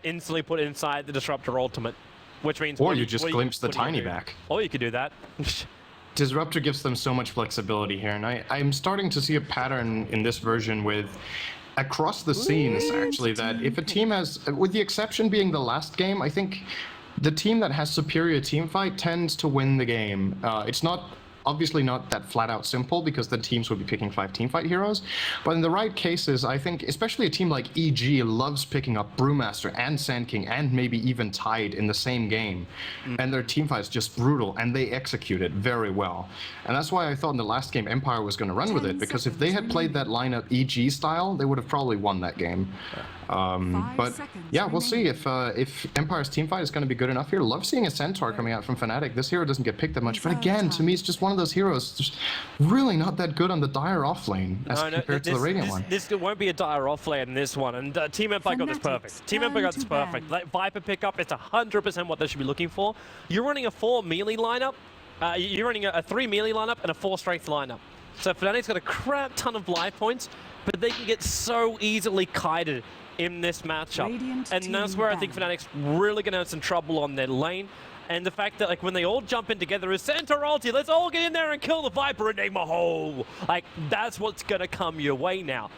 instantly put inside the Disruptor ultimate, which means... Or you just glimpse the Tiny back. Or you could do that. Disruptor gives them so much flexibility here, and I'm starting to see a pattern in this version with across the scenes, actually, that if a team has, with the exception being the last game, I think the team that has superior team fight tends to win the game. It's obviously not that flat out simple because the teams would be picking 5 teamfight heroes, but in the right cases, I think especially a team like EG loves picking up Brewmaster and Sand King and maybe even Tide in the same game, and their teamfight is just brutal and they execute it very well. And that's why I thought in the last game Empire was going to run with it, because if they had played that lineup EG style, they would have probably won that game. But yeah, we'll see if Empire's teamfight is going to be good enough here. Love seeing a Centaur coming out from Fnatic. This hero doesn't get picked that much, but again, to me, it's just one of those heroes just really not that good on the Dire off lane as compared to the Radiant one. This won't be a Dire off lane in this one, and Team Empire got this perfect. Team Empire got this perfect. Like Viper pickup, it's 100% what they should be looking for. You're running a 4 melee lineup. You're running a 3 melee lineup and a 4 strength lineup. So Fnatic's got a crap ton of life points, but they can get so easily kited in this matchup. And that's where I think Fnatic's really going to have some trouble on their lane. And the fact that, like, when they all jump in together is Centaur ulti, let's all get in there and kill the Viper Enigma hole. Like, that's what's going to come your way now.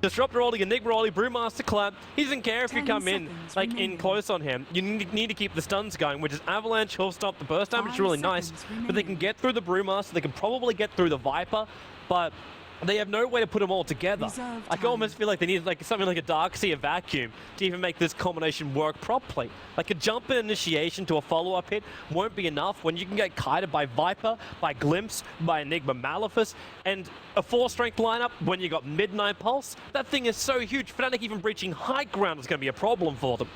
Disruptor ulti, Enigma ulti, Brewmaster clap. He doesn't care if you come in, like, in close on him. You need to keep the stuns going, which is Avalanche, He'll stop the burst damage is really nice. But they can get through the Brewmaster, they can probably get through the Viper, but they have no way to put them all together. I can almost feel like they need like something like a Darkseer vacuum to even make this combination work properly. Like a jump in initiation to a follow-up hit won't be enough when you can get kited by Viper, by Glimpse, by Enigma Malefice, and a 4-strength lineup when you got Midnight Pulse. That thing is so huge, Fnatic even breaching high ground is going to be a problem for them.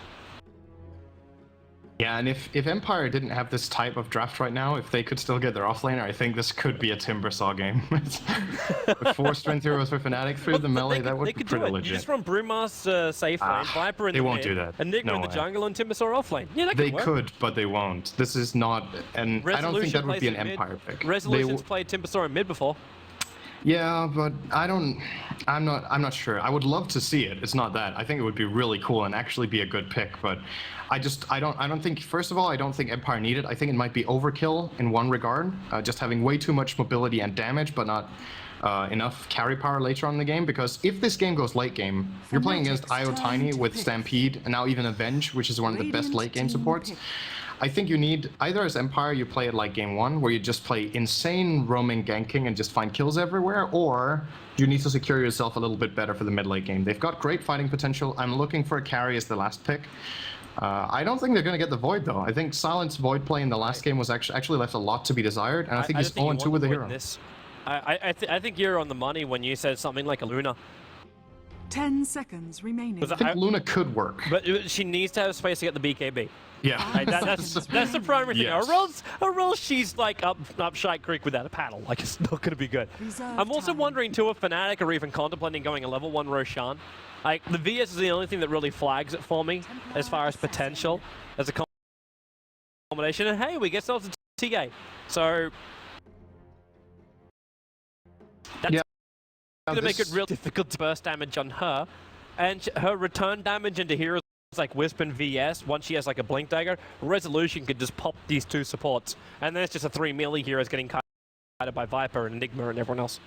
Yeah, and if Empire didn't have this type of draft right now, if they could still get their offlaner, I think this could be a Timbersaw game. 4 strength heroes for Fnatic through the melee, that would be pretty legit. You just run Brewmaster safe lane, Viper in the mid. They won't do that. Enigma in the jungle, and Timbersaw off lane. Yeah, that they could, but they won't. This is not, and I don't think that would be an Empire pick. Resolution's played Timbersaw in mid before. Yeah, but I'm not sure. I would love to see it. It's not that. I think it would be really cool and actually be a good pick, but I don't think, first of all, I don't think Empire need it. I think it might be overkill in one regard, just having way too much mobility and damage, but not enough carry power later on in the game, because if this game goes late game, you're playing against IO Tiny with Stampede, and now even Avenge, which is one of the best late game supports. I think you need, either as Empire, you play it like game 1, where you just play insane roaming ganking and just find kills everywhere, or you need to secure yourself a little bit better for the mid-late game. They've got great fighting potential. I'm looking for a carry as the last pick. I don't think they're going to get the Void, though. I think Silent's Void play in the last game was actually left a lot to be desired, and I think he's 0-2 with the hero. I think you're on the money when you said something like a Luna. 10 seconds remaining. I think Luna could work. But she needs to have space to get the BKB. Yeah. Right, that's the primary thing. Yes. Or else she's like up Shite Creek without a paddle. Like, it's not going to be good. I'm also wondering, too, if Fnatic are even contemplating going a level 1 Roshan. Like, the VS is the only thing that really flags it for me as far as potential as a combination. And hey, we get ourselves a TA. So that's going to make it real difficult to burst damage on her. And her return damage into heroes like Wisp and VS, once she has like a Blink Dagger, Resolution could just pop these 2 supports. And then it's just a 3 melee heroes getting kited by Viper and Enigma and everyone else.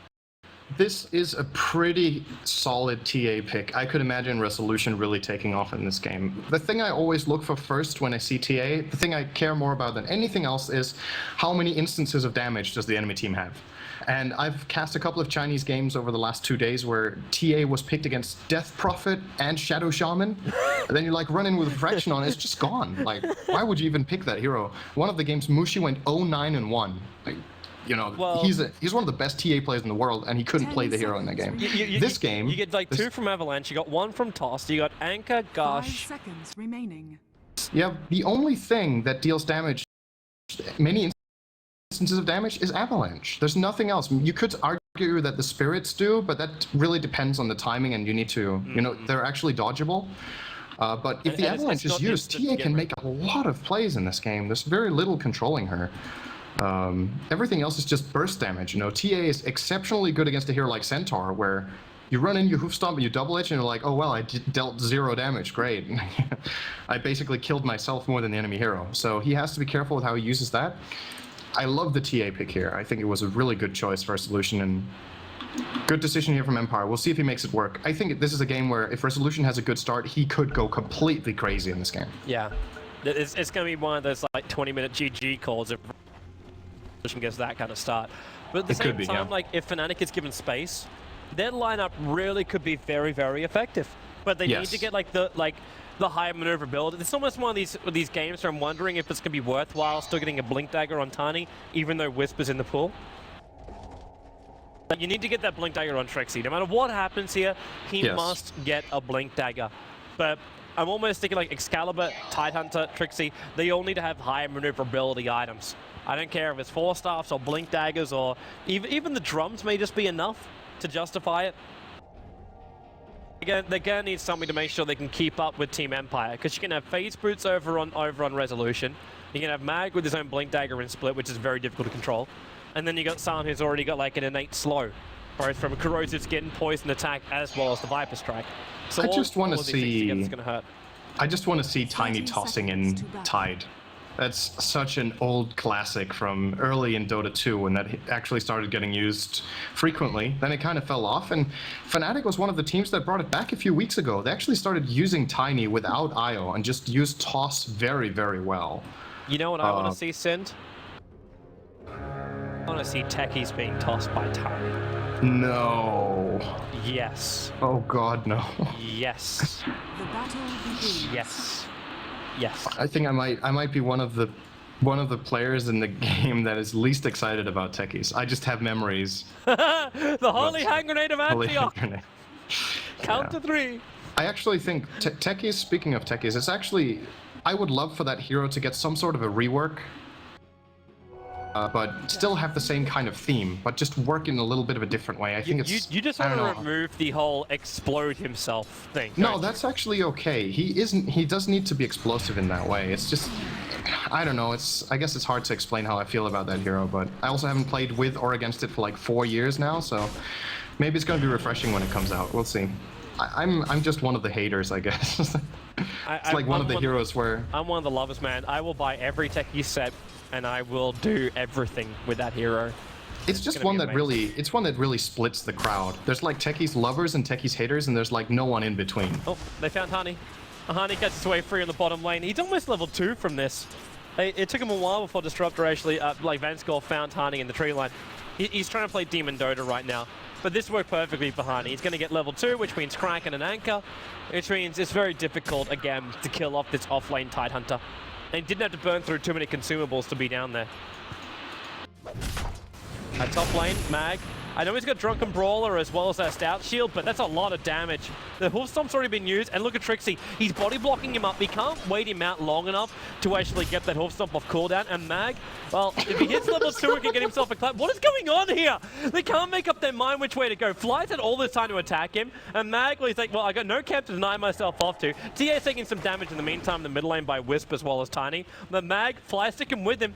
This is a pretty solid TA pick. I could imagine Resolution really taking off in this game. The thing I always look for first when I see TA, the thing I care more about than anything else is how many instances of damage does the enemy team have. And I've cast a couple of Chinese games over the last 2 days where TA was picked against Death Prophet and Shadow Shaman. And then you like run in with Fraction on it, it's just gone. Like, why would you even pick that hero? One of the games, Mushi went 0-9-1. Like, you know, well, he's one of the best TA players in the world, and he couldn't play the hero in that game. This game, you get like 2 from Avalanche, you got 1 from Toss, you got Anchor, Gosh. 5 seconds remaining. Yeah, the only thing that deals damage, many instances of damage, is Avalanche. There's nothing else. You could argue that the Spirits do, but that really depends on the timing, and you need to, you know, they're actually dodgeable. But if the Avalanche is used, TA can make a lot of plays in this game. There's very little controlling her. Everything else is just burst damage. You know, TA is exceptionally good against a hero like Centaur, where You run in, you hoof stomp, and you double edge, and you're like, oh well, I dealt 0 damage. Great. I basically killed myself more than the enemy hero. So he has to be careful with how he uses that. I love the TA pick here. I think it was a really good choice for a solution, and good decision here from Empire. We'll see if he makes it work. I think this is a game where if Resolution has a good start, he could go completely crazy in this game. Yeah. It's going to be one of those like 20-minute GG calls if Resolution gets that kind of start. But at the same time, like if Fnatic is given space, their lineup really could be very, very effective. But they need to get like the higher maneuverability. It's almost one of these games where I'm wondering if it's going to be worthwhile still getting a Blink Dagger on Tiny, even though Wisp is in the pool. You need to get that Blink Dagger on Trixie. No matter what happens here, he must get a Blink Dagger. But I'm almost thinking like Excalibur, Tidehunter, Trixie, they all need to have higher maneuverability items. I don't care if it's 4 staffs or Blink Daggers or even the drums may just be enough to justify it. Again, they're going to need something to make sure they can keep up with Team Empire, because you can have Phase Boots over on Resolution. You can have Mag with his own Blink Dagger and Split, which is very difficult to control. And then you got San, who's already got like an innate slow, both from Corrosive Skin, Poison Attack, as well as the Viper Strike. So I just want to see. It's going to hurt. I just want to see Tiny tossing in Tide. That's such an old classic from early in Dota 2 when that actually started getting used frequently. Then it kind of fell off, and Fnatic was one of the teams that brought it back a few weeks ago. They actually started using Tiny without IO and just used Toss very, very well. You know what I want to see, Sind? I want to see techies being tossed by Tiny. No. Yes. Oh god, no. Yes. The battle begins. Yes. Yes. I think I might be one of the players in the game that is least excited about techies. I just have memories. The Holy Hand Grenade of Antioch! Count to 3. I actually think techies, speaking of techies, it's actually, I would love for that hero to get some sort of a rework. But still have the same kind of theme, but just work in a little bit of a different way. I think it's... You just want to remove the whole explode himself thing. No, that's actually okay. He does need to be explosive in that way. It's just... I don't know, I guess it's hard to explain how I feel about that hero, but I also haven't played with or against it for like 4 years now, so maybe it's going to be refreshing when it comes out. We'll see. I'm just one of the haters, I guess. It's like one of the heroes where... I'm one of the lovers, man. I will buy every techie set, and I will do everything with that hero. It's just one that really splits the crowd. There's like techies lovers and techies haters, and there's like no one in between. Oh, they found Honey. Honey gets his way free on the bottom lane. He's almost level 2 from this. It took him a while before Disruptor actually, like Vanskor, found Honey in the tree line. He's trying to play Demon Dota right now. But this worked perfectly for Honey. He's going to get level 2, which means Kraken and Anchor, which means it's very difficult, again, to kill off this off-lane Tidehunter. And he didn't have to burn through too many consumables to be down there. At top lane, Mag. I know he's got Drunken Brawler as well as that Stout Shield, but that's a lot of damage. The Hoof Stomp's already been used, and look at Trixie. He's body blocking him up. He can't wait him out long enough to actually get that Hoof Stomp off cooldown. And Mag, well, if he hits level 2, he can get himself a clap. What is going on here? They can't make up their mind which way to go. Fly's had all this time to attack him, and Mag, well, he's like, well, I got no camp to deny myself off to. TA's taking some damage in the meantime in the mid lane by Wisp as well as Tiny. But Mag, Fly sticking with him.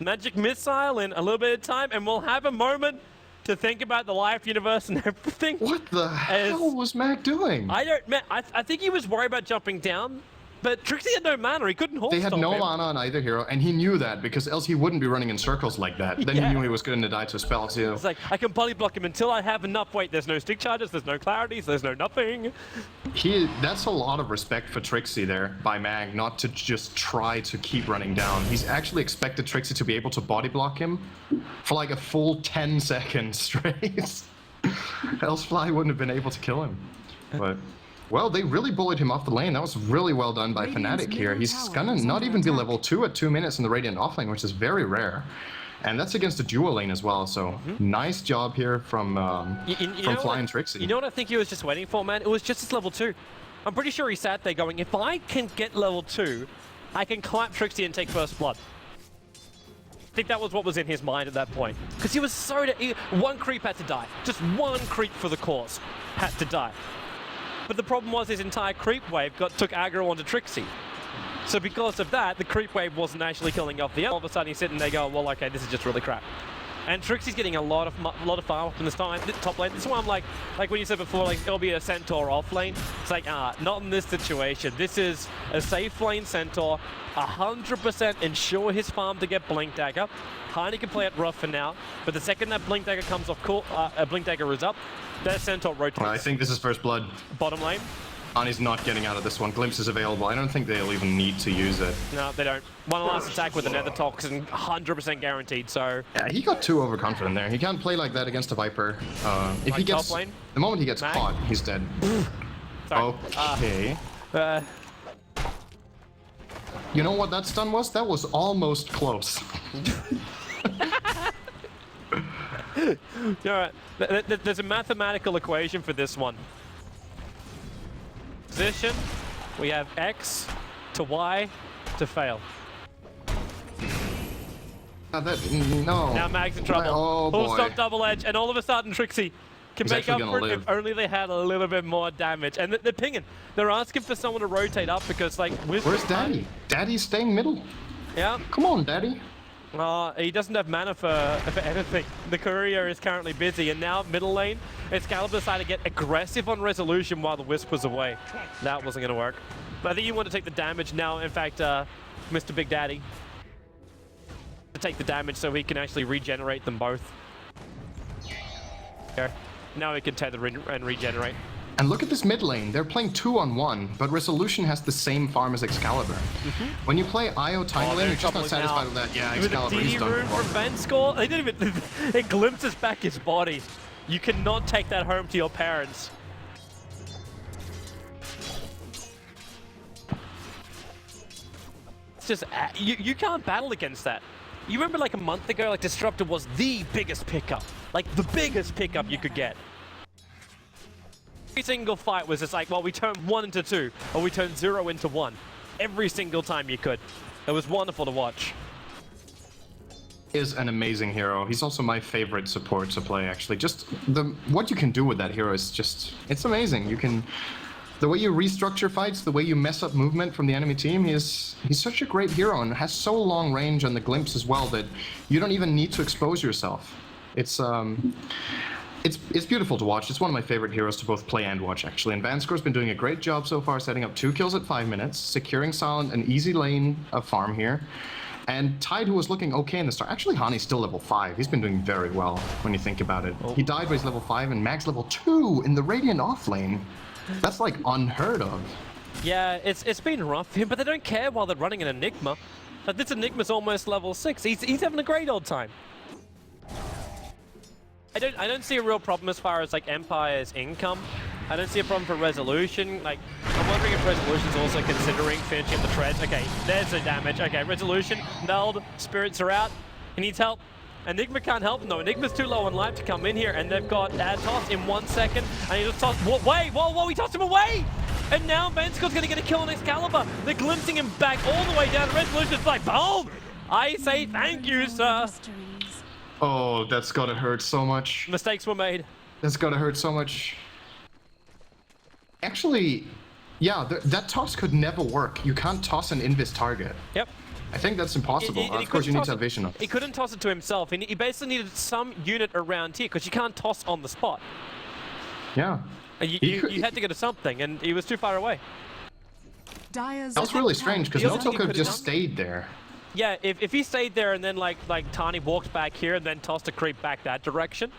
Magic Missile in a little bit of time, and we'll have a moment to think about the life universe and everything. What the hell was Mag doing? I think he was worried about jumping down, but Trixie had no mana. He couldn't hold. They had no mana on either hero, and he knew that because else he wouldn't be running in circles like that. Then he knew he was going to die to a spell too. It's like, I can body block him until I have enough. Wait, there's no stick charges, there's no clarities, there's no nothing. That's a lot of respect for Trixie there by Mag, not to just try to keep running down. He's actually expected Trixie to be able to body block him for like a full 10 seconds straight. Else Fly wouldn't have been able to kill him. But... well, they really bullied him off the lane. That was really well done by Fnatic here. He's gonna not even be level 2 at 2 minutes in the Radiant offlane, which is very rare. And that's against a duo lane as well, so nice job here from Fly and Trixie. You know what I think he was just waiting for, man? It was just his level 2. I'm pretty sure he sat there going, if I can get level 2, I can clap Trixie and take first blood. I think that was what was in his mind at that point. Because he was so... one creep had to die. Just one creep for the cause had to die. But the problem was his entire creep wave took aggro onto Trixie. So because of that, the creep wave wasn't actually killing off the... all of a sudden he's sitting there going, well, okay, this is just really crap. And Trixie's getting a lot of farm up in this top lane. This is why I'm like when you said before, like it'll be a Centaur off lane. It's like, not in this situation. This is a safe lane Centaur, 100% ensure his farm to get Blink Dagger. Heine can play it rough for now, but the second that Blink Dagger comes off, Blink Dagger is up, that Centaur rotates. I think this is first blood. Bottom lane. Ani's not getting out of this one. Glimpse is available. I don't think they'll even need to use it. No, they don't. One last attack with the Nether Toxin, 100% guaranteed, so... Yeah, he got too overconfident there. He can't play like that against a Viper. If he gets... top lane? The moment he gets Mag? caught, he's dead. Sorry. Okay. You know what that stun was? That was almost close. Alright, there's a mathematical equation for this one. Position, we have X to Y to fail. No. Now Mag's in trouble. Oh Full boy. stop double edge, and all of a sudden Trixie can He's make up actually for gonna it if only they had a little bit more damage. And they're pinging. They're asking for someone to rotate up because, like, Where's Daddy? Daddy's staying middle. Yeah. Come on, Daddy. He doesn't have mana for anything. The courier is currently busy, and now middle lane, Excalibur decided to get aggressive on resolution while the Wisp was away. That wasn't going to work. But I think you want to take the damage now. In fact, Mr. Big Daddy to take the damage so he can actually regenerate them both. There. Now he can tether and regenerate. And look at this mid lane. They're playing 2-on-1, but Resolution has the same farm as Excalibur. When you play IO tiny lane, you're just not satisfied with that. Yeah, Excalibur, With the he's D done. rune from Venscore, they didn't even. It glimpses back his body. You cannot take that home to your parents. It's just you can't battle against that. You remember like a month ago, like Disruptor was the biggest pickup, like the biggest pickup you could get. Every single fight was just like, well, we turn 1 into 2, or we turn 0 into 1. Every single time you could. It was wonderful to watch. Is an amazing hero. He's also my favorite support to play, actually. Just what you can do with that hero is just, it's amazing. You can, the way you restructure fights, the way you mess up movement from the enemy team, he's such a great hero and has so long range on the glimpse as well that you don't even need to expose yourself. It's beautiful to watch. It's one of my favorite heroes to both play and watch, actually. And Vanscore's been doing a great job so far, setting up 2 kills at 5 minutes, securing Silent an easy lane of farm here. And Tide, who was looking okay in the start. Actually, Hani's still level 5. He's been doing very well when you think about it. He died, but he's level 5, and Mag's level 2 in the Radiant off lane. That's like unheard of. Yeah, it's been rough for him, but they don't care while they're running an Enigma. Like, this Enigma's almost level 6. He's having a great old time. I don't see a real problem as far as like Empire's income. I don't see a problem for Resolution. Like, I'm wondering if Resolution's also considering finishing the treads. Okay, there's the damage. Okay, Resolution, nulled, spirits are out. He needs help. Enigma can't help him though. Enigma's too low on life to come in here, and they've got toss in 1 second, and he just tossed. Whoa, he tossed him away! And now Venscore's gonna get a kill on Excalibur. They're glimpsing him back all the way down. Resolution's like, boom! I say thank you, sir. Oh, that's gotta hurt so much. Mistakes were made. That's gotta hurt so much. Actually, yeah, that toss could never work. You can't toss an invis target. Yep. I think that's impossible. Of course, you need to have vision. He couldn't toss it to himself. He basically needed some unit around here because you can't toss on the spot. Yeah. You had to go to something, and he was too far away. That was really strange because Noto could have just stayed there. Yeah, if he stayed there and then like Tani walked back here and then tossed a creep back that direction,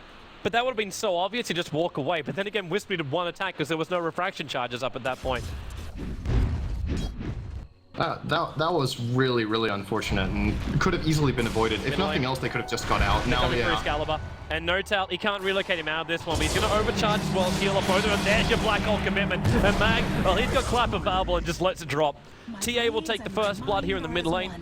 but that would have been so obvious to just walk away. But then again, Wisp needed 1 attack because there was no refraction charges up at that point. That was really, really unfortunate and could have easily been avoided. If nothing else, they could have just got out. Now, yeah. Excalibur. And no tell, he can't relocate him out of this one, but he's going to overcharge as well, heal up both of them. There's your Black Hole commitment. And Mag, well, he's got Clap available and just lets it drop. TA will take the first blood here in the mid lane.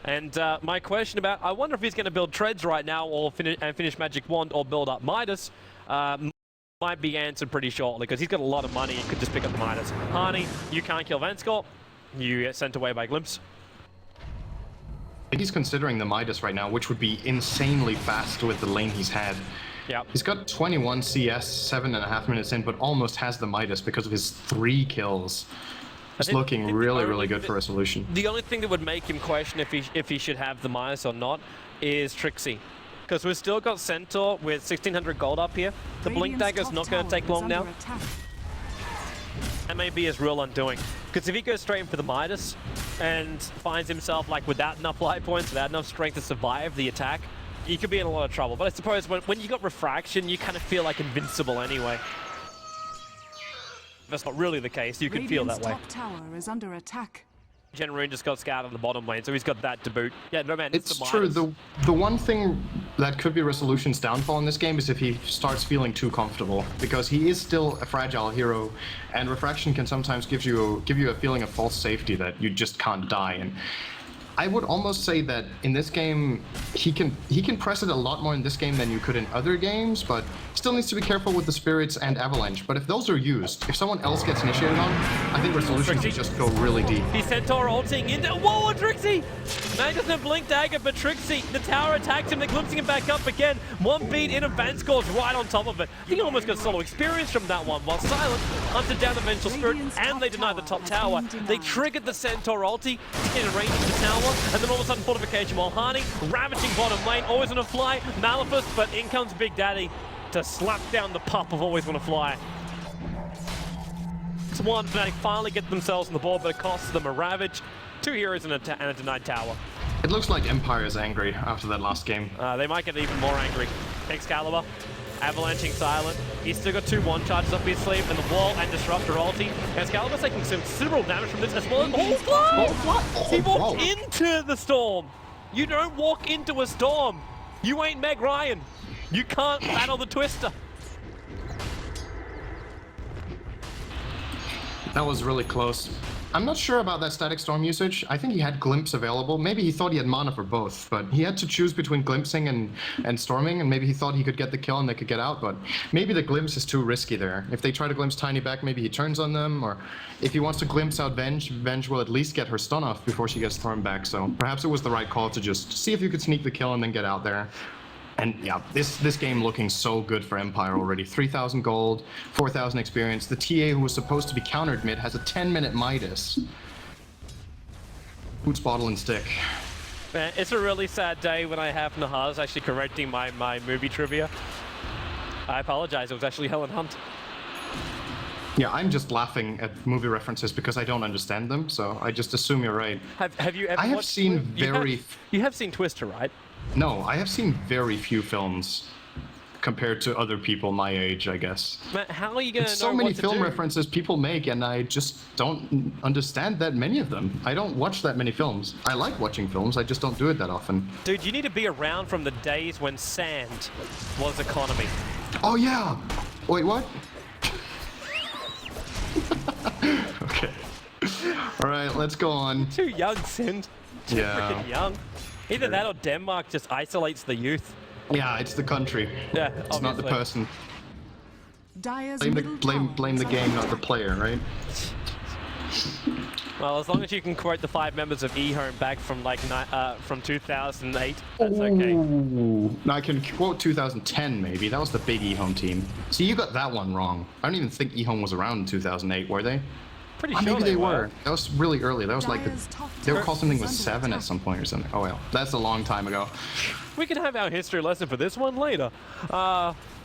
And my question about, I wonder if he's going to build Treads right now or finish Magic Wand or build up Midas. Might be answered pretty shortly because he's got a lot of money. He could just pick up the Midas. Hani, you can't kill Venscore. You get sent away by Glimpse. I think he's considering the Midas right now, which would be insanely fast with the lane he's had. Yeah. He's got 21 CS, 7.5 minutes in, but almost has the Midas because of his 3 kills. It's looking really, really good for Resolution. The only thing that would make him question if he should have the Midas or not is Trixie. because we've still got Centaur with 1600 gold up here. The Blink Dagger's not going to take long now. That may be his real undoing. Because if he goes straight in for the Midas and finds himself like without enough life points, without enough strength to survive the attack, you could be in a lot of trouble. But I suppose when you got Refraction, you kind of feel like invincible anyway. That's not really the case. You can feel that way. Top tower is under attack. Genroon just got scouted on the bottom lane, so he's got that to boot. Yeah, no man, It's the true. Midas. The one thing that could be Resolution's downfall in this game is if he starts feeling too comfortable, because he is still a fragile hero, and Refraction can sometimes give you a feeling of false safety that you just can't die. And I would almost say that in this game, he can press it a lot more in this game than you could in other games, but still needs to be careful with the Spirits and Avalanche. But if those are used, if someone else gets initiated on, I think Resolution can just go really deep. He's Centaur ulting into... Whoa, Trixie! Man doesn't have Blink Dagger, but Trixie, the tower attacks him, they're glimpsing him back up again. One beat in, and Vanscore's right on top of it. I think he almost got solo experience from that one, while Silent hunted down the Vengeful Spirit, and they denied the top tower. They triggered the Centaur ulti to get in range of the tower, and then all of a sudden Fortification while Harney, ravaging bottom lane, always on a fly, Malefus, but in comes Big Daddy to slap down the pup of always want to fly. It's one, Fnatic finally get themselves on the board, but it costs them a ravage, 2 heroes and a denied tower. It looks like Empire is angry after that last game. They might get even more angry. Excalibur, avalanching Silent. He's still got 2 1-charges up his sleeve, and the wall and Disruptor ulti. Excalibur's taking some considerable damage from this as well as He walked into the storm. You don't walk into a storm. You ain't Meg Ryan. You can't battle the Twister. That was really close. I'm not sure about that Static Storm usage. I think he had Glimpse available. Maybe he thought he had mana for both, but he had to choose between glimpsing and storming, and maybe he thought he could get the kill and they could get out, but maybe the glimpse is too risky there. If they try to glimpse Tiny back, maybe he turns on them, or if he wants to glimpse out Venge, Venge will at least get her stun off before she gets thrown back, so perhaps it was the right call to just see if you could sneak the kill and then get out there. And yeah, this game looking so good for Empire already. 3,000 gold, 4,000 experience. The TA who was supposed to be countered mid has a 10-minute Midas. Boots, bottle, and stick. Man, it's a really sad day when I have Nahaz actually correcting my movie trivia. I apologize, it was actually Helen Hunt. Yeah, I'm just laughing at movie references because I don't understand them, so I just assume you're right. Have you ever I have watched seen very... You have seen Twister, right? No, I have seen very few films compared to other people my age, I guess. Man, how are you going to know So many what to film do? references people make, and I just don't understand that many of them. I don't watch that many films. I like watching films, I just don't do it that often. Dude, you need to be around from the days when sand was economy. Oh yeah! Wait, what? Okay. Alright, let's go on. Too young, Sind. Too Yeah. freaking young. Either that or Denmark just isolates the youth. Yeah, it's the country. Yeah, It's not the person. Dire's Blame middle tower the is game, under not the attack. player, right? Well, as long as you can quote the 5 members of eHome back from like from 2008, that's okay. Ooh. No, I can quote 2010 maybe. That was the big eHome team. See, you got that one wrong. I don't even think eHome was around in 2008, were they? Pretty Oh, sure maybe they were. That was really early. That was like Dire's top they were tower called something is with under 7 at attack. some point or something. Oh well, that's a long time ago. We can have our history lesson for this one later.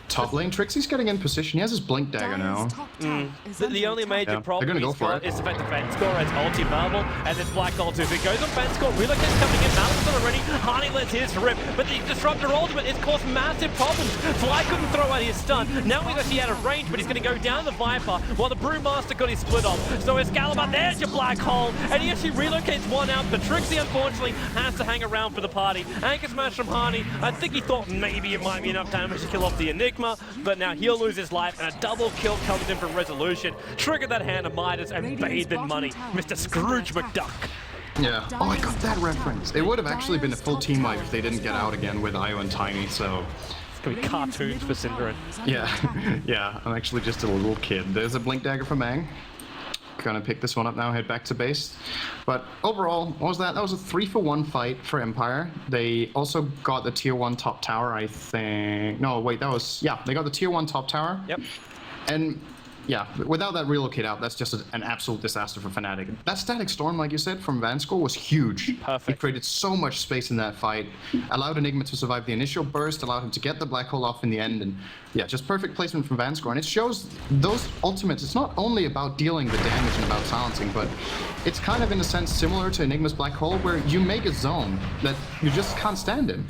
Top lane, Trixie's getting in position. He has his Blink Dagger now. Dire's top tower is The under only attack. major Yeah, problem they're gonna go he's for got it. is the fact that Vanscore has ulti marble and this black ult too. If it goes on Vanscore, Relocate's coming in, Malcolm's already, Harney lets his rip, but the Disruptor ultimate has caused massive problems. Fly couldn't throw out his stun, now he's actually out of range, but he's gonna go down the Viper while the Brewmaster got his split off. So Excalibur, there's your black hole, and he actually relocates one out, but Trixie unfortunately has to hang around for the party. Anchor smash from Harney, I think he thought maybe it might be enough damage to kill off the Enigma, but now he'll lose his life, and a double kill comes in from Resolution. Triggered that hand of Midas and bathed in money. Mr. Scrooge McDuck. Yeah. Oh, I got that reference. It would have actually been a full team wipe if they didn't get out again with Io and Tiny, so... It's gonna be cartoons for Cinderin. Yeah. Yeah, I'm actually just a little kid. There's a Blink Dagger from Mang. Gonna pick this one up now, head back to base. But overall, what was that? That was a 3-for-1 fight for Empire. They also got the tier 1 top tower, I think. No, wait, that was... Yeah, they got the tier 1 top tower. Yep. And yeah, without that relocate out, that's just an absolute disaster for Fnatic. That static storm, like you said, from Vanscore was huge. Perfect. He created so much space in that fight, allowed Enigma to survive the initial burst, allowed him to get the black hole off in the end, and yeah, just perfect placement from Vanscore. And it shows those ultimates, it's not only about dealing the damage and about silencing, but it's kind of in a sense similar to Enigma's black hole, where you make a zone that you just can't stand in.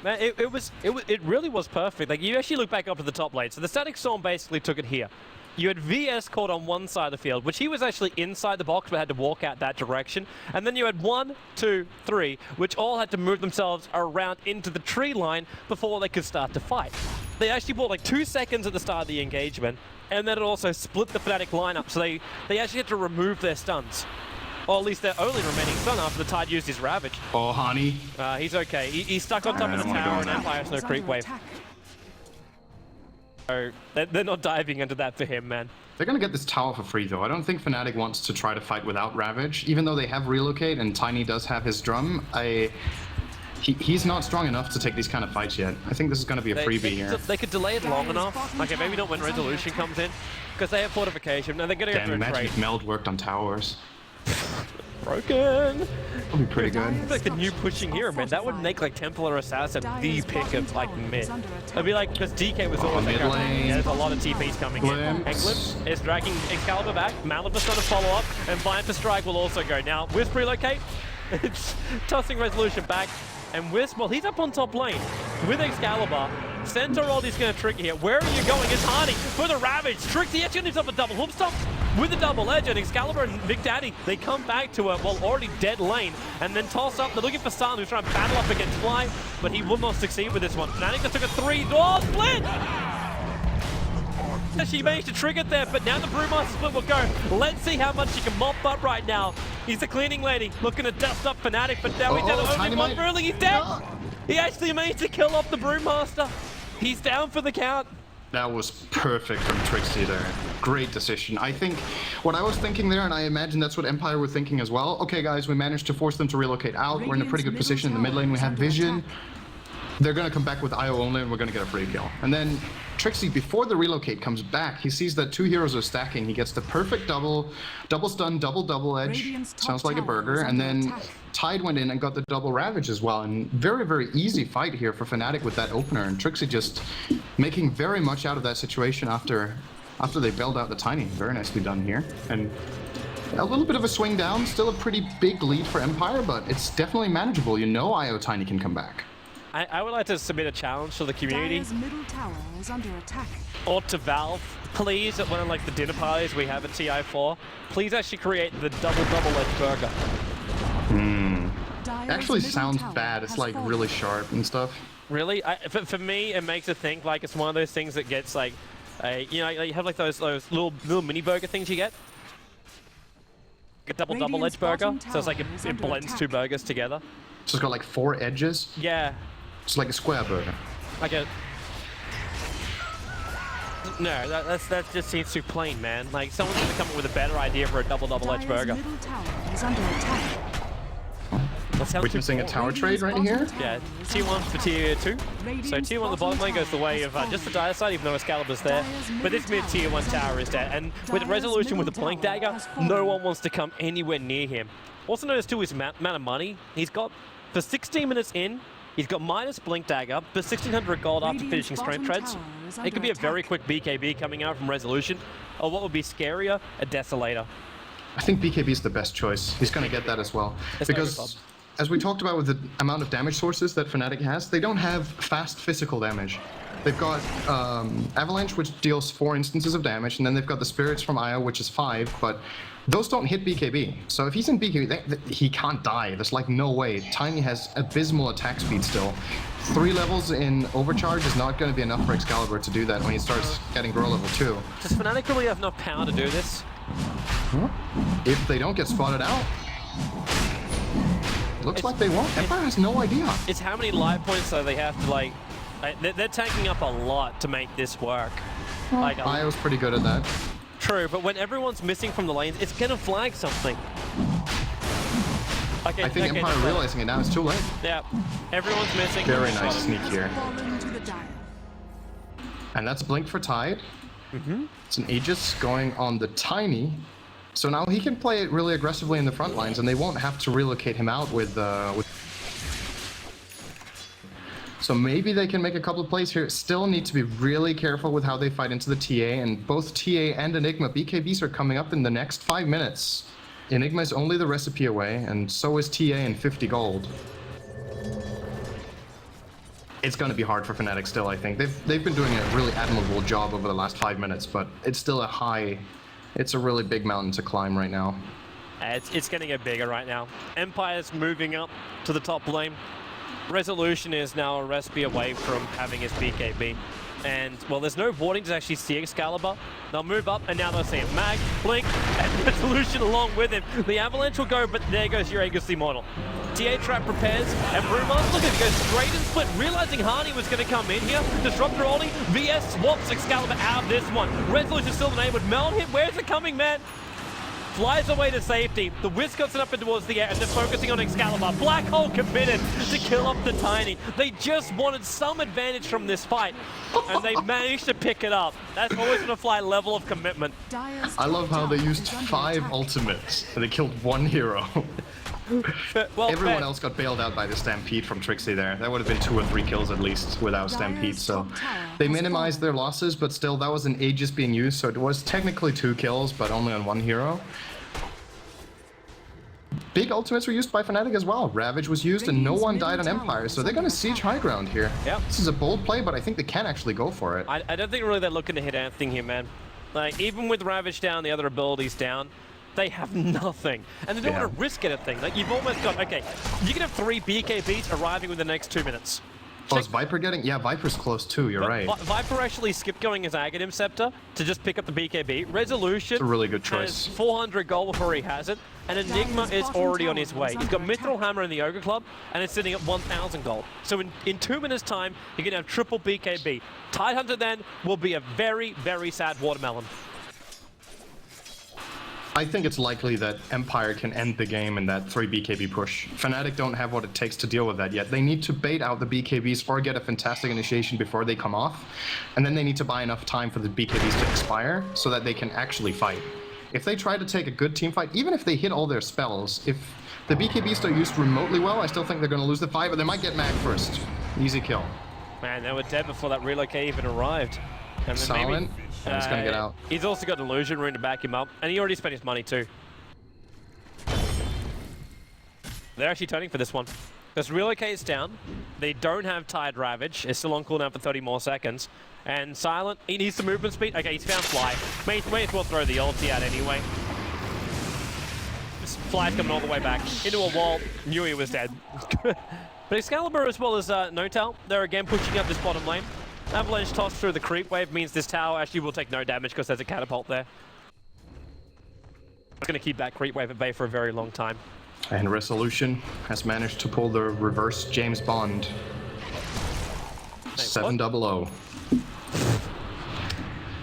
Man, it really was perfect. Like, you actually look back up to the top lane. So the static storm basically took it here. You had VS caught on one side of the field, which he was actually inside the box but had to walk out that direction. And then you had 1, 2, 3, which all had to move themselves around into the tree line before they could start to fight. They actually bought like 2 seconds at the start of the engagement, and then it also split the Fnatic lineup, so they actually had to remove their stuns. Or at least their only remaining stun after the Tide used his Ravage. Oh, honey. He's okay. He's stuck on top of the tower, and Empire has no creep wave. So they're not diving into that for him, man. They're gonna get this tower for free, though. I don't think Fnatic wants to try to fight without Ravage, even though they have relocate and Tiny does have his drum. He's not strong enough to take these kind of fights yet. I think this is gonna be a freebie here. They could delay it long enough. Okay, maybe not when resolution comes in, because they have fortification. And they're gonna go through a Damn, imagine trade. if Meld worked on towers. Broken. That'll be pretty good. It's like the new pushing hero, man. That would make like Templar Assassin the pick of like mid. It'd be like, because DK was always like, mid lane. yeah, there's a lot of TPs coming in. Glimpse. And Glimpse is dragging Excalibur back. Malibus going to follow up, and Viper Strike will also go. Now, Wisp relocate. It's tossing resolution back. And Wisp, well, he's up on top lane with Excalibur. Centaur is going to trick here. Where are you going? It's Hardy for the Ravage. Trixie actually himself a double hoop stop with the double edge, and Excalibur and Big Daddy, they come back to a, well, already dead lane, and then toss up. They're looking for San, who's trying to battle up against Fly, but he will not succeed with this one. Fnatic just took a 3-door split! She managed to trigger it there, but now the Brewmaster split will go. Let's see how much she can mop up right now. He's the cleaning lady, looking to dust up Fnatic, but now he's down to only one ruling. He's dead! He actually managed to kill off the Brewmaster. He's down for the count. That was perfect from Trixie there. Great decision. I think what I was thinking there, and I imagine that's what Empire were thinking as well. Okay, guys, we managed to force them to relocate out. We're in a pretty good position in the mid lane. We have vision. They're going to come back with IO only, and we're going to get a free kill. And then Trixie, before the relocate comes back, he sees that 2 heroes are stacking. He gets the perfect double stun, double edge. Sounds like a burger. And then Tide went in and got the double Ravage as well. And very, very easy fight here for Fnatic with that opener. And Trixie just making very much out of that situation after they bailed out the Tiny. Very nicely done here. And a little bit of a swing down. Still a pretty big lead for Empire, but it's definitely manageable. You know IO Tiny can come back. I would like to submit a challenge to the community. Dire's middle tower is under attack. Or to Valve, please, at one of like the dinner parties we have at TI4, please actually create the double edge burger. Actually sounds bad. It's like really sharp and stuff. Really? For me, it makes it think like it's one of those things that gets like, you know, you have like those little mini burger things you get. A double edge burger, so it's like it blends 2 burgers together. So it's got like 4 edges. Yeah. It's like a square burger. Like a... No, that just seems too plain, man. Like, someone's gonna come up with a better idea for a double edge burger. Middle tower is under attack. Witnessing a tower trade right here? Yeah, tier 1 for tier 2. So tier 1 on the bottom lane goes the way of just the Dire side, even though Excalibur's there. But this mid tier 1 tower is dead. And with resolution with the Blink Dagger, no one wants to come anywhere near him. Also notice too his amount of money. He's got, for 16 minutes in, he's got minus Blink Dagger, but 1600 gold after finishing Strength Treads. It could be a very quick BKB coming out from resolution. Or what would be scarier, a Desolator. I think BKB is the best choice. He's going to get that as well. Because, as we talked about with the amount of damage sources that Fnatic has, they don't have fast physical damage. They've got Avalanche, which deals 4 instances of damage, and then they've got the Spirits from Io, which is 5, but those don't hit BKB. So if he's in BKB, he can't die. There's like no way. Tiny has abysmal attack speed still. 3 levels in Overcharge is not going to be enough for Excalibur to do that when he starts getting Grow level 2. Does Fnatic really have enough power to do this? If they don't get spotted out, looks like they won't. Empire has no idea. It's how many life points though they have to like... They're taking up a lot to make this work. Like, Io's pretty good at that. True, but when everyone's missing from the lanes, it's gonna flag something. Okay, I think Empire realizing it now, it's too late. Yeah, everyone's missing. Very nice sneak here. And that's Blink for Tide. It's an Aegis going on the Tiny. So now he can play it really aggressively in the front lines, and they won't have to relocate him out with So maybe they can make a couple of plays here. Still need to be really careful with how they fight into the TA, and both TA and Enigma BKBs are coming up in the next 5 minutes. Enigma is only the recipe away, and so is TA in 50 gold. It's going to be hard for Fnatic still, I think. They've been doing a really admirable job over the last 5 minutes, but it's still it's a really big mountain to climb right now. It's going to get bigger right now. Empire's moving up to the top lane. Resolution is now a recipe away from having his BKB. And, well, there's no warding to actually see Excalibur. They'll move up, and now they'll see him. Mag, Blink, and Resolution along with him. The Avalanche will go, but there goes your Aegis model. TA Trap prepares, and Brewmaster looking to go straight and split, realizing Harney was going to come in here. Disruptor only, VS swaps Excalibur out of this one. Resolution still enabled. Meld him, where's it coming, man? Flies away to safety. The Wisp goes up and towards the air, and they're focusing on Excalibur. Black Hole committed to kill off the Tiny. They just wanted some advantage from this fight, and they managed to pick it up. That's always going to fly level of commitment. I love how they used 5 ultimates, and they killed 1 hero. Well, everyone else got bailed out by the Stampede from Trixie there. That would have been 2 or 3 kills at least without Stampede, so they minimized their losses, but still that was an Aegis being used, so it was technically 2 kills, but only on 1 hero. Big ultimates were used by Fnatic as well. Ravage was used and no one died on Empire, so they're going to siege high ground here. Yep. This is a bold play, but I think they can actually go for it. I don't think really they're looking to hit anything here, man. Like, even with Ravage down, the other abilities down, they have nothing. And they don't want to risk anything. Like, you've almost got, okay, you can have 3 BKBs arriving within the next 2 minutes. Oh, is Viper getting? Yeah, Viper's close too, you're right. Viper actually skipped going his Aghanim Scepter to just pick up the BKB. Resolution It's a really good choice. has 400 gold before he has it, and Enigma is already on his way. He's got Mithril Hammer in the Ogre Club, and it's sitting at 1,000 gold. So in 2 minutes' time, you're going to have triple BKB. Tidehunter then will be a very, very sad watermelon. I think it's likely that Empire can end the game in that 3 BKB push. Fnatic don't have what it takes to deal with that yet. They need to bait out the BKBs or get a fantastic initiation before they come off, and then they need to buy enough time for the BKBs to expire so that they can actually fight. If they try to take a good team fight, even if they hit all their spells, if the BKBs are used remotely well, I still think they're going to lose the fight, but they might get Mag first. Easy kill. Man, they were dead before that relocate even arrived. And Silent. And he's gonna get out. He's also got Illusion Rune to back him up, and he already spent his money too. They're actually turning for this one. Because relocate's down. They don't have Tide Ravage. It's still on cooldown for 30 more seconds. And Silent, he needs some movement speed. Okay, he's found Fly. May as well throw the ulti out anyway. This Fly's coming all the way back into a wall. Knew he was dead. But Excalibur as well as Notal, they're again pushing up this bottom lane. Avalanche toss through the creep wave means this tower actually will take no damage because there's a catapult there. It's going to keep that creep wave at bay for a very long time. And Resolution has managed to pull the reverse James Bond. 700.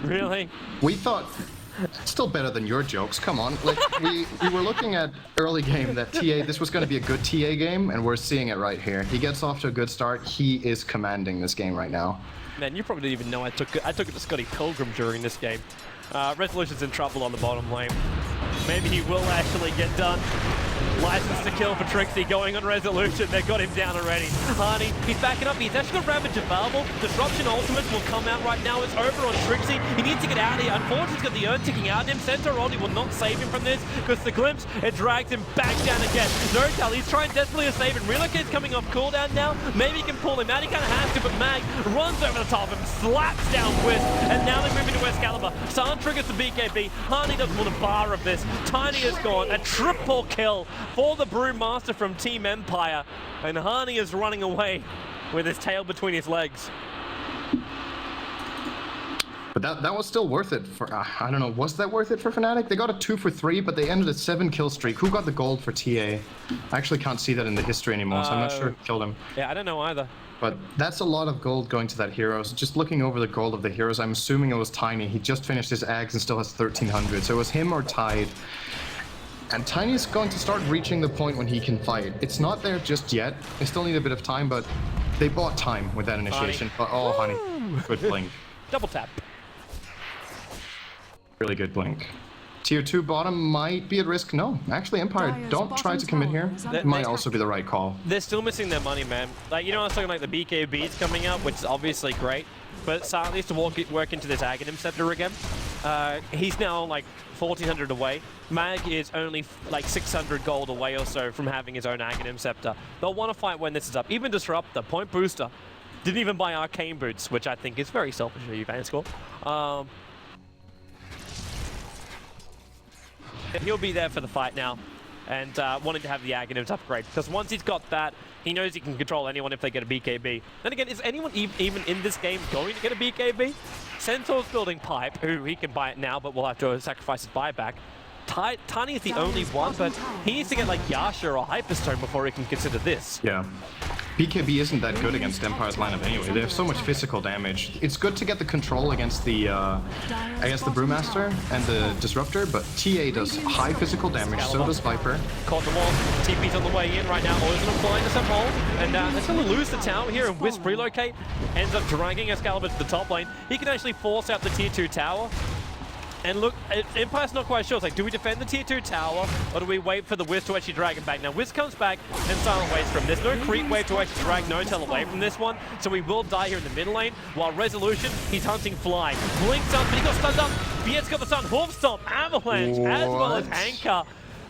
Really? We thought, still better than your jokes, come on. Like, we were looking at early game that TA, this was going to be a good TA game, and we're seeing it right here. He gets off to a good start. He is commanding this game right now. Man, you probably didn't even know I took it to Scotty Pilgrim during this game. Resolution's in trouble on the bottom lane. Maybe he will actually get done. License to kill for Trixie going on Resolution. They've got him down already. Harney, he's backing up. He's actually got Ravage available. Disruption Ultimates will come out right now. It's over on Trixie. He needs to get out of here. Unfortunately, he's got the urn ticking out of him. Centauroli will not save him from this because the glimpse, it drags him back down again. Notal, he's trying desperately to save him. Relocate's coming off cooldown now. Maybe he can pull him out. He kind of has to, but Mag runs over the top of him, slaps down Wisp, and now they're moving to Excalibur. San triggers the BKB. Harney doesn't want a bar of this. Tiny is gone. A triple kill for the Brewmaster from Team Empire, and Harney is running away with his tail between his legs. But that was still worth it for, I don't know, was that worth it for Fnatic? They got a 2 for 3, but they ended a 7 kill streak. Who got the gold for TA? I actually can't see that in the history anymore, so I'm not sure who killed him. Yeah, I don't know either. But that's a lot of gold going to that hero. So just looking over the gold of the heroes, I'm assuming it was Tiny. He just finished his Ags and still has 1,300, so it was him or Tide. And Tiny's going to start reaching the point when he can fight. It's not there just yet. They still need a bit of time, but they bought time with that initiation. But, oh, honey, good blink. double tap. Really good blink. Tier 2 bottom might be at risk. No, actually, Empire, Dire's don't try to commit here. bottom It might tower is also be the right call. They're still missing their money, man. Like, you know, I was talking like the BKBs coming out, which is obviously great, but Silent needs to work into this Aghanim Scepter again. He's now like 1,400 away. Mag is only like 600 gold away or so from having his own Aghanim Scepter. They'll want to fight when this is up. Even Disruptor, Point Booster, didn't even buy Arcane Boots, which I think is very selfish of you, Vanscore. He'll be there for the fight now, and wanting to have the Aghanims upgrade, because once he's got that, he knows he can control anyone if they get a BKB. Then again, is anyone even in this game going to get a BKB? Centaur's building Pipe, who he can buy it now, but will have to sacrifice his buyback. Tiny is the only one, but he needs to get like Yasha or Hyperstone before he can consider this. Yeah. BKB isn't that good against Empire's lineup anyway. They have so much physical damage. It's good to get the control against the Brewmaster and the Disruptor, but TA does high physical damage, so does Viper. Caught the wall. TP's on the way in right now. Always going to fly into some hole. And it's going to lose the tower here, and Wisp relocate. Ends up dragging Excalibur to the top lane. He can actually force out the tier 2 tower. And look, Empire's not quite sure. It's like, do we defend the tier 2 tower, or do we wait for the Wisp to actually drag him back? Now, Wisp comes back, and Silent waits from. There's no creep wave to actually drag No-Tell away from this one, so he will die here in the mid lane, while Resolution, he's hunting Fly. Blinks up, but he got stunned up. Viet's got the stun. Hoof Stomp, Avalanche, as well as Anchor.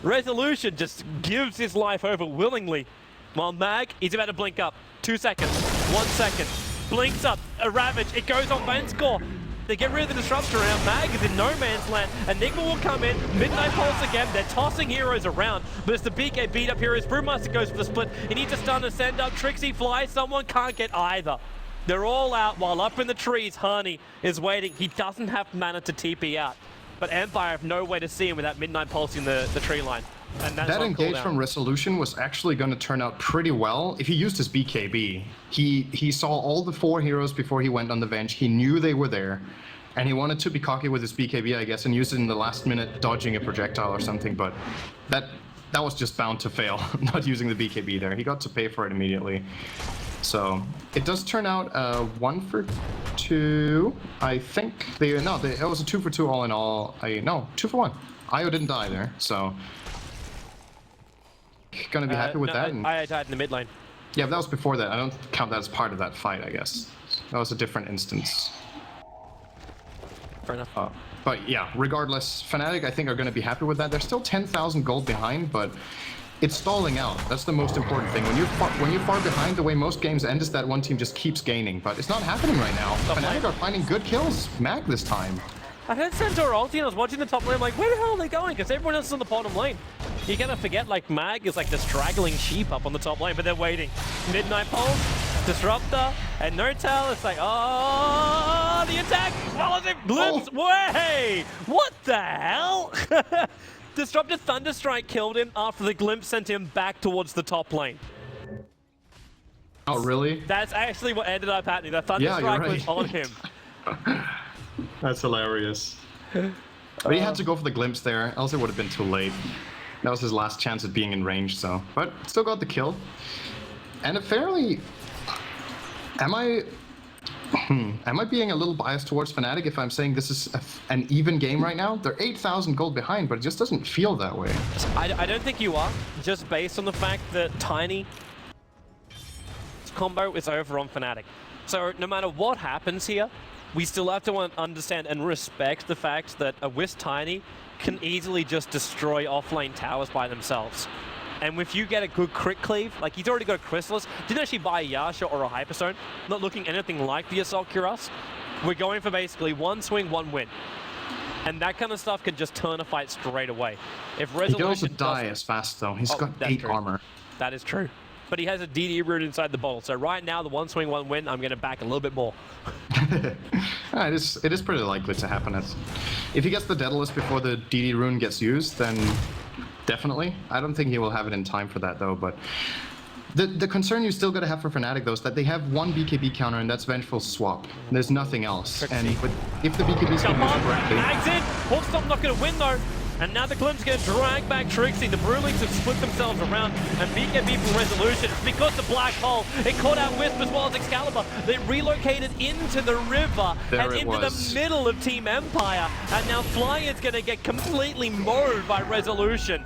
Resolution just gives his life over willingly. While Mag, he's about to blink up. 2 seconds, 1 second. Blinks up, a Ravage, it goes on Vanscore. They get rid of the Disruptor around. Mag is in no man's land. Enigma will come in. Midnight Pulse again. They're tossing heroes around, but it's the BK beat up heroes. Brewmaster goes for the split. He needs to stun and send up. Trixie flies. Someone can't get either. They're all out, while up in the trees, Honey is waiting. He doesn't have mana to TP out, but Empire have no way to see him without Midnight Pulsing the tree line. And that's that engage from Resolution was actually going to turn out pretty well if he used his BKB. He saw all the 4 heroes before he went on the bench. He knew they were there, and he wanted to be cocky with his BKB, I guess, and use it in the last minute, dodging a projectile or something. But that was just bound to fail, not using the BKB there. He got to pay for it immediately. So it does turn out 1 for 2. I think it was a 2 for 2 all in all. No, 2 for 1. Io didn't die there, so. Gonna be happy with that. I died in the mid lane. Yeah, but that was before that. I don't count that as part of that fight, I guess. That was a different instance. Fair enough. But yeah, regardless, Fnatic I think are gonna be happy with that. They're still 10,000 gold behind, but it's stalling out. That's the most important thing. When you're far behind, the way most games end is that one team just keeps gaining, but it's not happening right now. Fnatic are finding good kills. Mag this time. I heard Centaur ulti and I was watching the top lane, I'm like, where the hell are they going? Because everyone else is on the bottom lane. You gotta forget, like, Mag is like the straggling sheep up on the top lane, but they're waiting. Midnight Pulse, Disruptor, and No-Tell. It's like, oh, the attack follows him. Glimpse, way! What the hell? Disruptor Thunderstrike killed him after the Glimpse sent him back towards the top lane. Oh, really? That's actually what ended up happening. The Thunderstrike was on him. That's hilarious. But he had to go for the glimpse there, else it would have been too late. That was his last chance at being in range, so. But still got the kill. And a fairly... Am I being a little biased towards Fnatic if I'm saying this is an even game right now? They're 8,000 gold behind, but it just doesn't feel that way. I don't think you are, just based on the fact that Tiny's combo is over on Fnatic. So no matter what happens here, we still have to understand and respect the fact that a Wisp Tiny can easily just destroy offlane towers by themselves. And if you get a good crit cleave, like he's already got a Chrysalis, didn't actually buy a Yasha or a Hyperstone, not looking anything like the Assault Cuirass. We're going for basically 1 swing, 1 win. And that kind of stuff can just turn a fight straight away. If Resolution he can also die as fast though. He's got 8 armor. That is true. But he has a DD root inside the bottle. So right now, the 1 swing, 1 win, I'm going to back a little bit more. It is pretty likely to happen. If he gets the Daedalus before the DD rune gets used, then definitely. I don't think he will have it in time for that though, but the concern you still got to have for Fnatic though is that they have 1 BKB counter, and that's Vengeful Swap. There's nothing else. And if the BKBs can use it correctly... Mag's in! Wolfstomp not going to win though. And now the Glimpse gonna drag back Trixie. The Brewlings have split themselves around, and BKB from Resolution, it's because the Black Hole, it caught out Wisp as well as Excalibur. They relocated into the river and into the middle of Team Empire. And now Flyer's gonna get completely mowed by Resolution.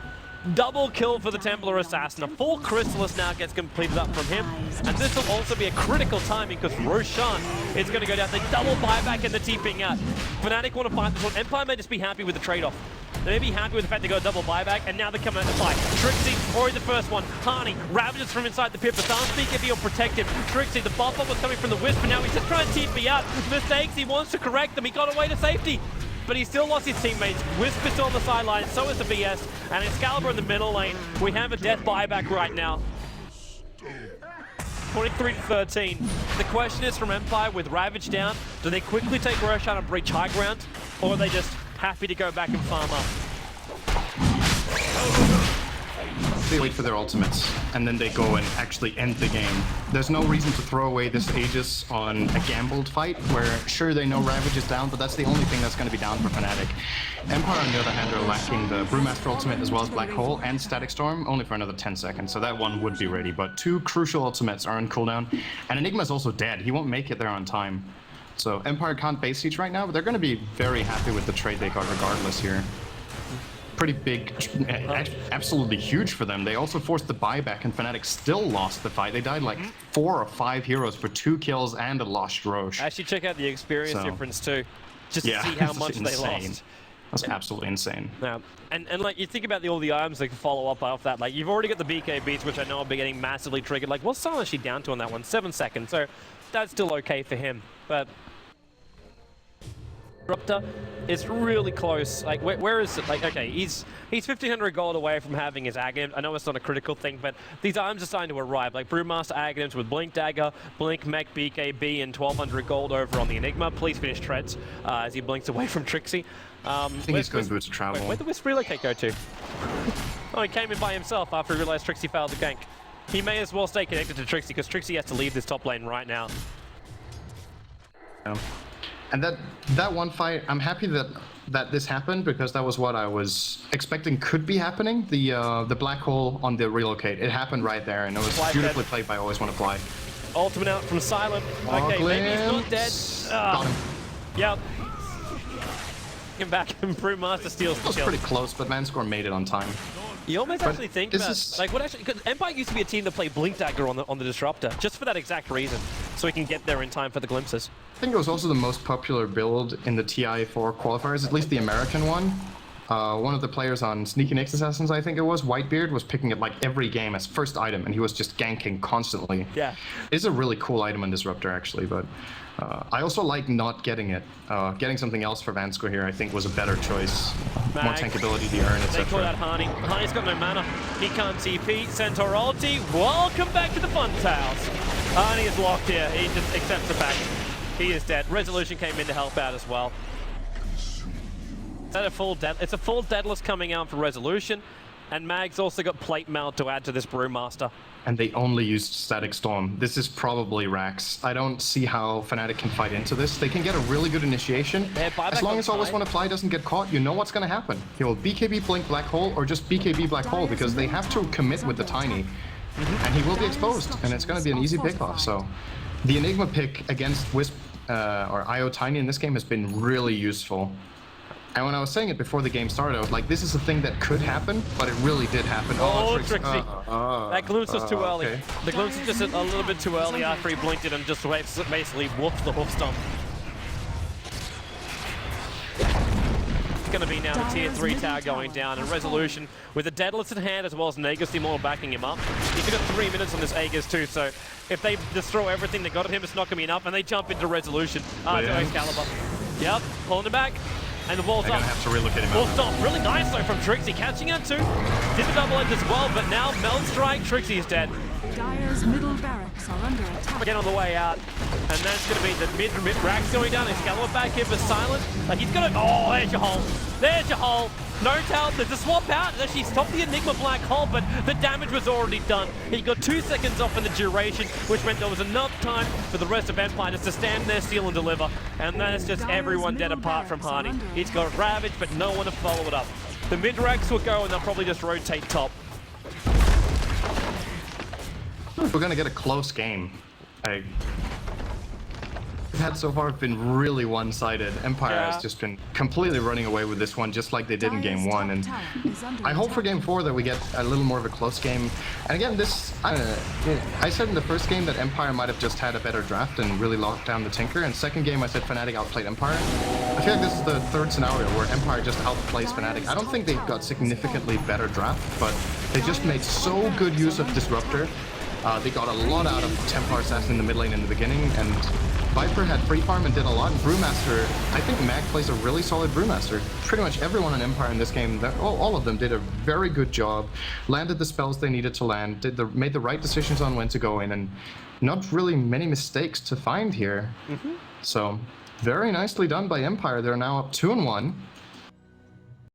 Double kill for the Templar Assassin. A full Chrysalis now gets completed up from him. And this will also be a critical timing because Roshan is going to go down. They double buyback and the TPing out. Fnatic want to fight this one. Empire may just be happy with the trade-off. They may be happy with the fact they got a double buyback, and now they're coming out to fight. Trixie, already the first one. Harney, ravages from inside the pit, but Sans BKB will protect him. Trixie, the buff-up was coming from the Wisp, and now he's just trying to TP out. Mistakes, he wants to correct them. He got away to safety. But he still lost his teammates. Wisp is still on the sideline, so is the BS, and Excalibur in the middle lane. We have a death buyback right now. 23-13. The question is from Empire with Ravage down, do they quickly take Roshan and breach high ground, or are they just happy to go back and farm up? They wait for their ultimates, and then they go and actually end the game. There's no reason to throw away this Aegis on a gambled fight, where sure they know Ravage is down, but that's the only thing that's going to be down for Fnatic. Empire, on the other hand, are lacking the Brewmaster ultimate as well as Black Hole and Static Storm, only for another 10 seconds, so that one would be ready. But two crucial ultimates are on cooldown, and Enigma's also dead. He won't make it there on time. So Empire can't base siege right now, but they're going to be very happy with the trade they got regardless here. Pretty big, absolutely huge for them. They also forced the buyback, and Fnatic still lost the fight. They died like 4 or 5 heroes for 2 kills and a lost Roche. Actually, check out the experience difference too, just to see how much they lost. That's absolutely insane. Yeah, and like you think about all the items that can follow up off that. Like you've already got the BKBs, which I know will be getting massively triggered. Like what's Silence she down to on that one? 7 seconds. So that's still okay for him, but. Disruptor is really close. Like, where is it? Like, okay, he's 1,500 gold away from having his Aghanim. I know it's not a critical thing, but these items are starting to arrive. Like Brewmaster Aghanims with Blink Dagger, Blink Mech BKB, and 1,200 gold over on the Enigma. Please finish Treads as he blinks away from Trixie. I think he's going Boots of Travel. Where'd the Wisp relocate go to? Oh, he came in by himself after he realized Trixie failed the gank. He may as well stay connected to Trixie because Trixie has to leave this top lane right now. Yeah. And that one fight, I'm happy that this happened because that was what I was expecting could be happening. The Black Hole on the relocate, it happened right there, and it was beautifully played by Always Want to Fly. Ultimate out from Silent. Okay, maybe he's not dead. Got him. Yep. Him back, and Brewmaster steals the kill. It was pretty close, but Manscore made it on time. You almost actually think about like what actually, because Empire used to be a team that played Blink Dagger on the Disruptor, just for that exact reason, so he can get there in time for the glimpses. I think it was also the most popular build in the TI4 qualifiers, at least the American one. One of the players on Sneaky Nyx Assassins, I think it was, Whitebeard, was picking it like every game as first item, and he was just ganking constantly. Yeah. It's a really cool item on Disruptor, actually, but I also like not getting it. Getting something else for Vanscore here, I think, was a better choice. More tankability, the urn, etc. They call that Harney. Harney's got no mana. He can't TP. Centaur ulti. Welcome back to the fun house. Harney is locked here. He just accepts the fact. He is dead. Resolution came in to help out as well. Is that a full dead? It's a full deadless coming out for Resolution. And Mag's also got Plate Mail to add to this Brewmaster. And they only used Static Storm. This is probably Rax. I don't see how Fnatic can fight into this. They can get a really good initiation. As long as Always Want to Fly doesn't get caught, you know what's going to happen. He'll BKB Blink Black Hole or just BKB Black Hole because they have to commit with the Tiny. And he will be exposed, and it's going to be an easy pickoff. So the Enigma pick against Wisp or IO Tiny in this game has been really useful. And when I was saying it before the game started, I was like, this is a thing that could happen, but it really did happen. Oh, Trixie. That glimpse was too early. Okay. The glimpse was just a little bit too early after he blinked it and just basically whooped the hoof stomp. It's going to be now the tier 3 tower going down, and Resolution with a Deadless in hand as well as an Aegis Immortal backing him up. He's got 3 minutes on this Aegis too, so if they destroy everything they got of him, it's not going to be enough, and they jump into Resolution. To Excalibur. Yep, pulling it back. And the wall's up. They're gonna have to relocate him Wall out. stop. Really nice though from Trixie. Catching out too. Did the double edge as well, but now Meld Strike. Trixie is dead. Dire's middle barracks are under attack. Again on the way out. And that's going to be the mid racks going down. Excalibur back here for Silent. Like he's going to... Oh, there's your hole. There's your hole. No towel. There's a swap out. Actually stopped the Enigma Black Hole, but the damage was already done. He got 2 seconds off in the duration, which meant there was enough time for the rest of Empire just to stand there, steal and deliver. And then it's just everyone dead apart from Harney. He's got Ravage, but no one to follow it up. The mid-ranks will go and they'll probably just rotate top. We're gonna get a close game. That so far have been really one-sided. Empire has just been completely running away with this one, just like they did in game 1. And I hope for game 4 that we get a little more of a close game. And again, I said in the first game that Empire might have just had a better draft and really locked down the Tinker. And second game, I said Fnatic outplayed Empire. I feel like this is the third scenario where Empire just outplays Fnatic. I don't think they've got significantly better draft, but they just made so good use of Disruptor. They got a lot out of Templar Assassin in the mid lane in the beginning, and Viper had free farm and did a lot. And Brewmaster, I think Mag plays a really solid Brewmaster. Pretty much everyone in Empire in this game, all of them did a very good job, landed the spells they needed to land, made the right decisions on when to go in, and not really many mistakes to find here. So, very nicely done by Empire. They're now up 2-1.